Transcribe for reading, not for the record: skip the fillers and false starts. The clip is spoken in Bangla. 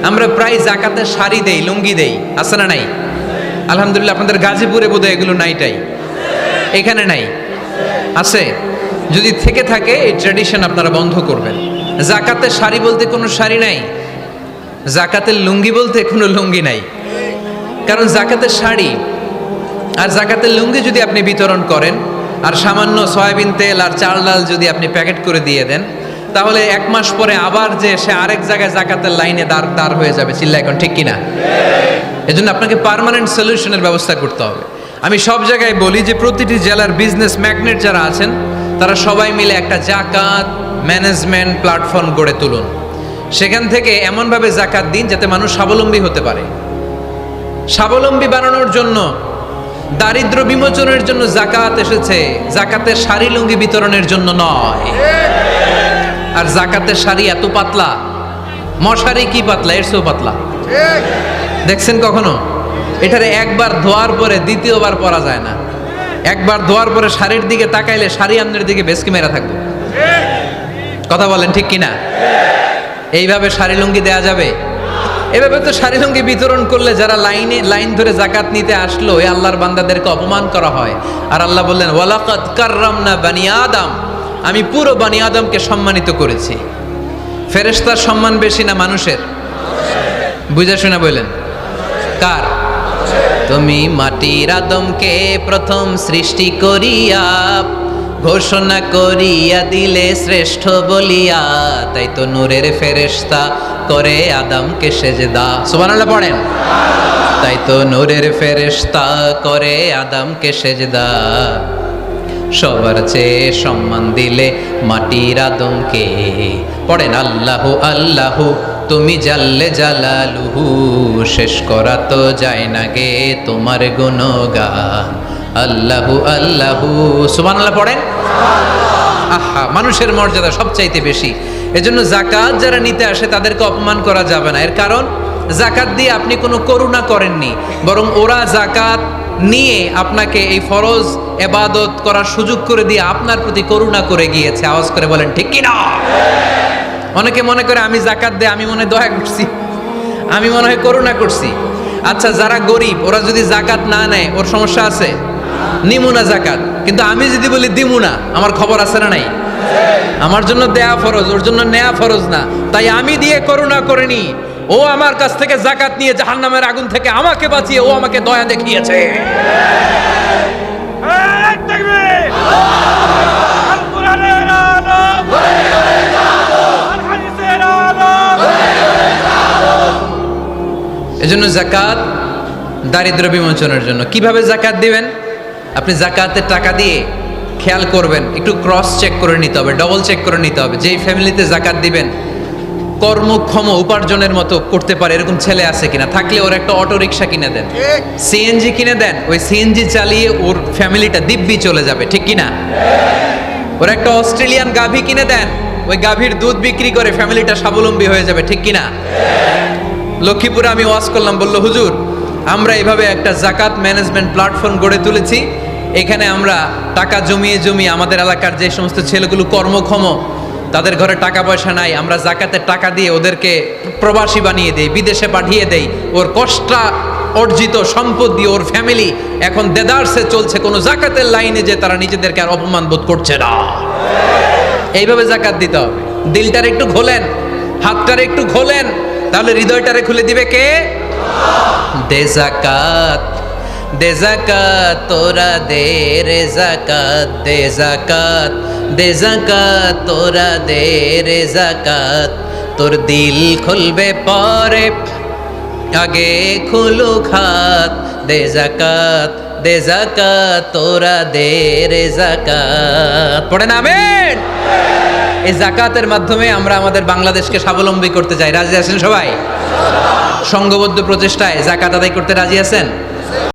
আমরা প্রায় জাকাতের শাড়ি দেই, লুঙ্গি দেই, আছে না নাই? আলহামদুলিল্লাহ, আপনাদের গাজীপুরে বোধহয় এগুলো নাইটাই, এখানে নাই, আছে? যদি থেকে থাকে এই ট্র্যাডিশন আপনারা বন্ধ করবেন। জাকাতের শাড়ি বলতে কোনো শাড়ি নাই, জাকাতের লুঙ্গি বলতে কোনো লুঙ্গি নাই। কারণ জাকাতের শাড়ি আর জাকাতের লুঙ্গি যদি আপনি বিতরণ করেন আর সামান্য সয়াবিন তেল আর চাল ডাল যদি আপনি প্যাকেট করে দিয়ে দেন, তাহলে 1 মাস পরে আবার যে সে আরেক জায়গায় জাকাতের লাইনে দাঁড় হয়ে যাবে। চিল্লা এখন ঠিক কিনা? এজন্য আপনাকে পার্মানেন্ট সলিউশনের ব্যবস্থা করতে হবে। আমি সব জায়গায় বলি যে প্রতিটি জেলার বিজনেস ম্যাগনেট যারা আছেন তারা সবাই মিলে একটা জাকাত ম্যানেজমেন্ট প্ল্যাটফর্ম গড়ে তুলুন। সেখান থেকে এমনভাবে জাকাত দিন যাতে মানুষ স্বাবলম্বী হতে পারে। স্বাবলম্বী বানানোর জন্য, দারিদ্র বিমোচনের জন্য জাকাত এসেছে, জাকাতের শাড়ি লুঙ্গি বিতরণের জন্য নয়। আর জাকাতের শাড়ি এত পাতলা, মশারি কি পাতলা, এর চেয়েও পাতলা। দেখছেন কখনো? এটারে একবার ধোয়ার পরে দ্বিতীয়বার পরা যায় না। একবার ধোয়ার পরে শাড়ির দিকে তাকাইলে শাড়ি আমনের দিকে বেশকি মেরা থাকবে। কথা বলেন ঠিক কিনা? এইভাবে শাড়ি লুঙ্গি দেয়া যাবে? এভাবে তো শাড়ি লুঙ্গি বিতরণ করলে যারা লাইন ধরে জাকাত নিতে আসলো এই আল্লাহর বান্দাদেরকে অপমান করা হয়। আর আল্লাহ বললেন ওয়ালাকাদ কাররামনা বানি আদম, আমি পুরো বানি আদমকে সম্মানিত করেছি। ফেরেশতার সম্মান বেশি না মানুষের? বুঝা শুনে বললেন কার? তুমি মাটির আদমকে প্রথম সৃষ্টি করিয়া ঘোষণা করিয়া দিলে শ্রেষ্ঠ বলিয়া, তাই তো নূরের ফেরেশতা করে আদমকে সেজদা। সুবহানাল্লাহ পড়েন। তাই তো নূরের ফেরেশতা করে আদমকে সেজদা, সবার চেয়ে সম্মান দিলে মাটির আদমকে। পড়েন আল্লাহু আল্লাহু তুমি জাল্লে জালালুহু, শেষ করা তো যায় না গে তোমার গুণগান। আল্লাহু আল্লাহু, সুবহানাল্লাহ পড়েন। আহা, মানুষের মর্যাদা সবচাইতে বেশি। এজন্য জাকাত যারা নিতে আসে তাদেরকে অপমান করা যাবে না। এর কারণ জাকাত দিয়ে আপনি কোনো করুণা করেননি, বরং ওরা জাকাত নিয়ে আপনাকে এই ফরজ ইবাদত করার সুযোগ করে দিয়ে আপনার প্রতি করুণা করে গিয়েছে। আওয়াজ করে বলেন ঠিক কি না? অনেকে মনে করে আমি জাকাত দেই, আমি মনে হয় দয়া করছি, আমি মনে হয় করুণা করছি। আচ্ছা, যারা গরিব ওরা যদি জাকাত না নেয় ওর সমস্যা আছে? নিমুনা জাকাত। কিন্তু আমি যদি বলি দিমুনা, আমার খবর আছে না নাই? আমার জন্য দেয়া ফরজ, ওর জন্য নেয়া ফরজ না। তাই আমি দিয়ে করুণা করিনি, ও আমার কাছ থেকে জাকাত নিয়ে জাহান্নামের আগুন থেকে আমাকে বাঁচিয়ে ও আমাকে দয়া দেখিয়েছে। এজন্য জাকাত দারিদ্র বিমোচনের জন্য। কিভাবে জাকাত দিবেন? আপনি জাকাতের টাকা দিয়ে খেয়াল করবেন, একটু ক্রস চেক করে নিতে হবে, ডবল চেক করে নিতে হবে। যেই ফ্যামিলিতে জাকাত দিবেন কর্মক্ষম উপার্জনের মতো করতে পারে এরকম ছেলে আছে কিনা, থাকলে ওর একটা অটো রিক্সা কিনে দেন, সিএনজি কিনে দেন। ওই সিএনজি চালিয়ে ওর ফ্যামিলিটা দিব্যি চলে যাবে, ঠিক কিনা? ওর একটা অস্ট্রেলিয়ান গাভী কিনে দেন, ওই গাভীর দুধ বিক্রি করে ফ্যামিলিটা স্বাবলম্বী হয়ে যাবে, ঠিক কিনা? লক্ষ্মীপুরে আমি ওয়াজ করলাম, বলল হুজুর আমরা এইভাবে একটা জাকাত ম্যানেজমেন্ট প্ল্যাটফর্ম গড়ে তুলেছি। এখানে আমরা টাকা জমিয়ে আমাদের এলাকার যে সমস্ত ছেলেগুলো কর্মক্ষম, তাদের ঘরে টাকা পয়সা নাই, আমরা জাকাতের টাকা দিয়ে ওদেরকে প্রবাসী বানিয়ে দেই, বিদেশে পাঠিয়ে দেই। ওর কষ্ট অর্জিত সম্পদ দিয়ে ওর ফ্যামিলি এখন দেদারসে চলছে, কোনো জাকাতের লাইনে যে তারা নিজেদেরকে আর অপমান বোধ করছে না। এইভাবে জাকাত দিতে হবে। দিলটার একটু খোলেন, হাতটার একটু খোলেন, তাহলে হৃদয়টারে খুলে দিবে কে? দে জাকাত, দে জাকাত তোরা দে রে জাকাত, দে জাকাত, দে জাকাত তোরা দে রে জাকাত। তোর দিল খুলবে পরে, আগে খুলু খাত। দে জাকাত, দে জাকাত তোরা দে রে জাকাত। পড়েন আমিন। এই জাকাতের মাধ্যমে আমরা আমাদের বাংলাদেশকে স্বাবলম্বী করতে চাই। রাজি আছেন সবাই? সংঘবদ্ধ প্রচেষ্টায় জাকাত আদায় করতে রাজি আছেন?